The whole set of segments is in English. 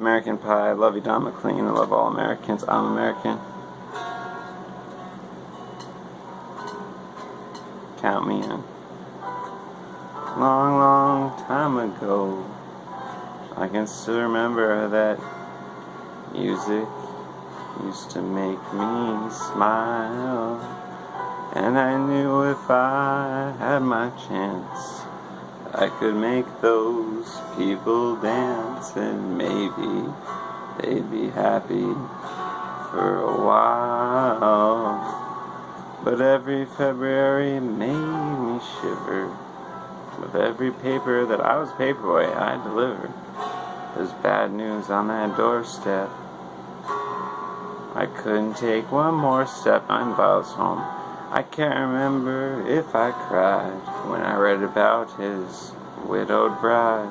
American Pie. I love you, Don McLean. I love all Americans. I'm American. Count me in. Long, long time ago, I can still remember that music used to make me smile, and I knew if I had my chance I could make those people dance, and maybe they'd be happy for a while. But every February made me shiver. With every paper that I was paperboy I delivered, there's bad news on that doorstep. I couldn't take one more step. I'm Viles home. I can't remember if I cried when I read about his widowed bride,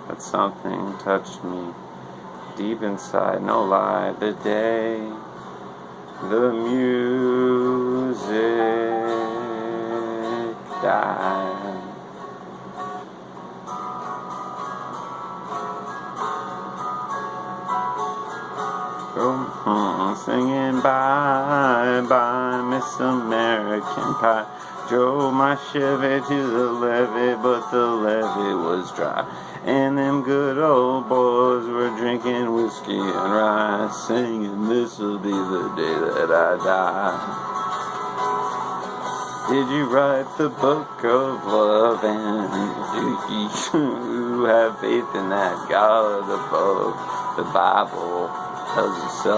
but something touched me deep inside, no lie, the day the music died. Singing bye bye Miss American Pie. Drove my Chevy to the levee, but the levee was dry, and them good old boys were drinking whiskey and rye, singing this'll be the day that I die. Did you write the book of love, and do you have faith in that God above? The Bible tells you so.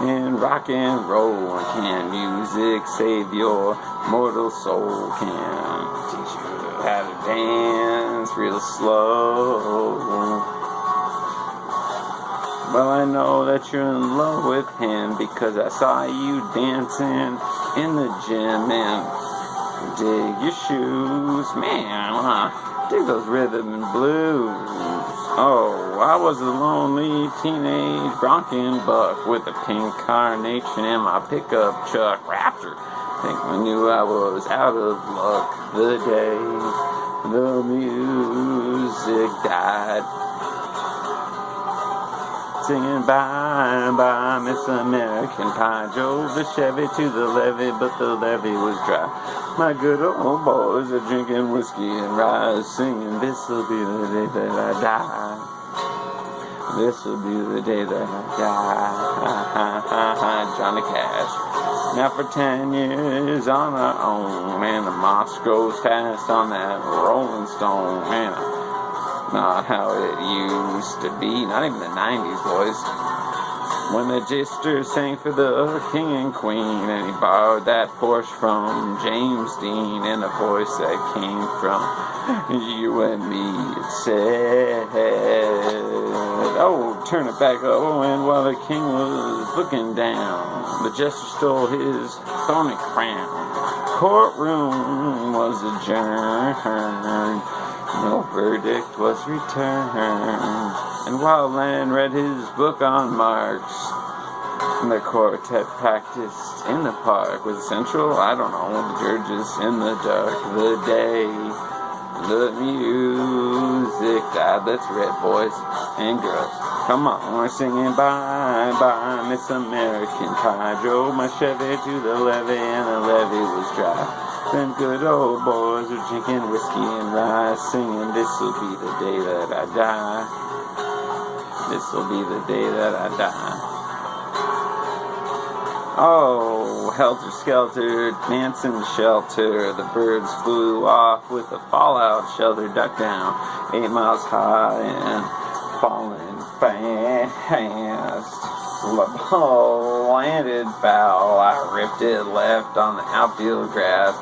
In rock and roll, can music save your mortal soul? Can teach you how to dance real slow. Well, I know that you're in love with him because I saw you dancing in the gym, and dig your shoes, man, dig those rhythm and blues. Oh, I was a lonely teenage bronking buck with a pink carnation in my pickup truck. Raptor, think I knew I was out of luck the day the music died. Singing bye bye Miss American Pie. Drove the Chevy to the levee, but the levee was dry. My good old boys are drinking whiskey and rye, singing this'll be the day that I die. This'll be the day that I die. Johnny Cash. Now for 10 years on our own, man, the moss goes fast on that Rolling Stone, man. Not how it used to be, not even the 90s, boys. When the Jester sang for the King and Queen, and he borrowed that Porsche from James Dean, and a voice that came from you and me, it said, oh, turn it back up. Oh, and while the King was looking down, the Jester stole his thorny crown. Courtroom was adjourned. No verdict was returned, and while Land read his book on Marx, the quartet practiced in the park. Was it Central? I don't know. The judges in the dark. The day the music died. Let's read, boys and girls. Come on, we're singing bye bye Miss American Pie. Drove my Chevy to the levee, and the levee was dry. Them good old boys are drinking whiskey and rye, singing this'll be the day that I die. This'll be the day that I die. Oh, helter skelter, dancing shelter. The birds flew off with a fallout shelter, ducked down 8 miles high and falling fast. The ball landed foul. I ripped it left on the outfield grass.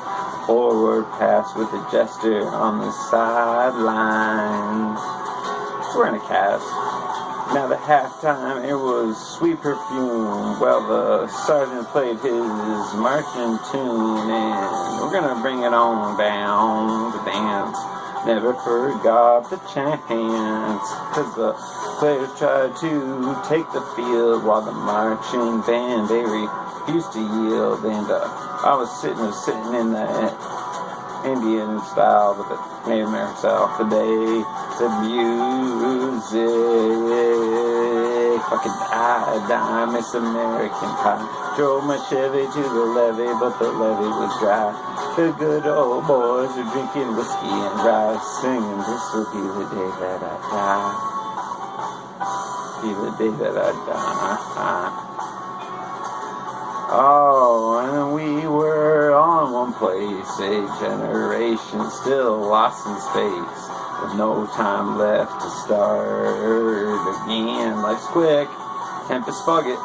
Forward pass with the Jester on the sidelines. So we're in a cast. Now the halftime, it was Sweet Perfume. Well, the sergeant played his marching tune, and we're gonna bring it on down to dance. Never forgot the chance, 'cause the players tried to take the field while the marching band, they refused to yield. And I was sitting in that Indian style, but the Native American style. Today, the music. Fucking I miss American pie. Drove my Chevy to the levee, but the levee was dry. The good old boys are drinking whiskey and rye, singing, this will be the day that I die. Be the day that I die. Oh, and we were on one place, a generation still lost in space, with no time left to start again. Life's quick, Tempest spug it.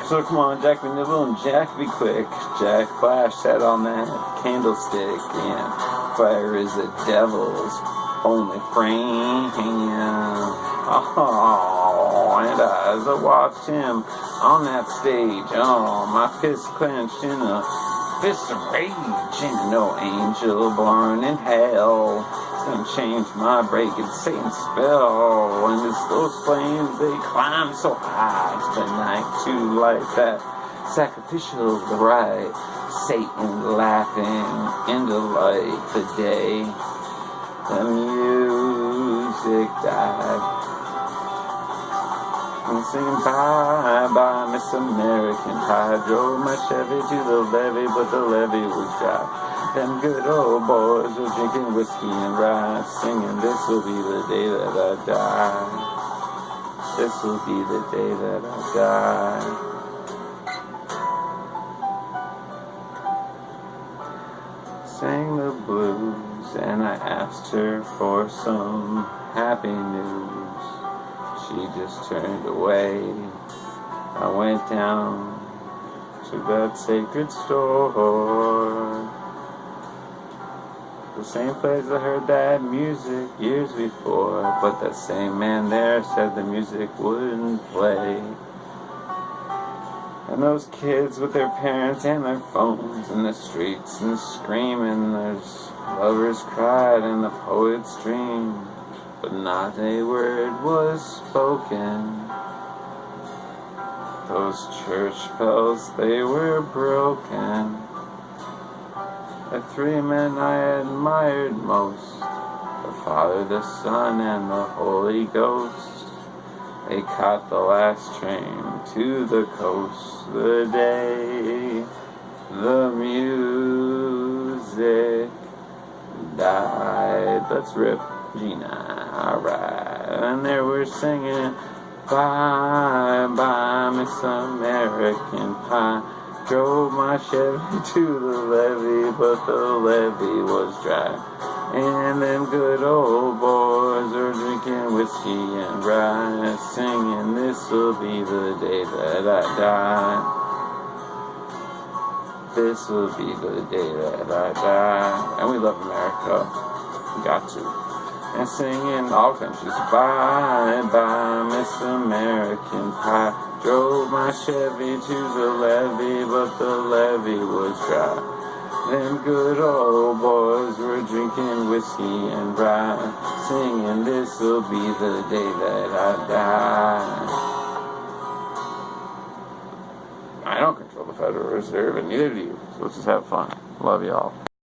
So come on, Jack be nibble and Jack be quick. Jack Flash sat on that candlestick, and fire is the devil's only friend. Oh, and as I watched him on that stage, oh, my fist clenched in a fist of rage, and no angel born in hell is gonna change my breaking Satan's spell. And as those flames, they climb so high to the night to light that sacrificial rite. Satan laughing in the light, the day the music died. I'm singing bye bye Miss American Pie. Drove my Chevy to the levee, but the levee was dry. Them good old boys were drinking whiskey and rye, singing, this will be the day that I die. This will be the day that I die. Sang the blues, and I asked her for some happy news. She just turned away. I went down to that sacred store, the same place I heard that music years before, but that same man there said the music wouldn't play. And those kids with their parents and their phones in the streets and screaming, there's lovers cried and the poets dreamed, but not a word was spoken. Those church bells, they were broken. The three men I admired most, the Father, the Son, and the Holy Ghost, they caught the last train to the coast. The day the music died. Let's rip Gina, alright. And they were singing, bye bye Miss American Pie. Drove my Chevy to the levee, but the levee was dry. And them good old boys are drinking whiskey and rye, singing, this will be the day that I die. This will be the day that I die. And we love America. We got to. And singing all countries, bye bye Miss American Pie. Drove my Chevy to the levee, but the levee was dry. Them good old boys were drinking whiskey and rye, singing, this will be the day that I die. I don't control the Federal Reserve, and neither do you. So let's just have fun. Love y'all.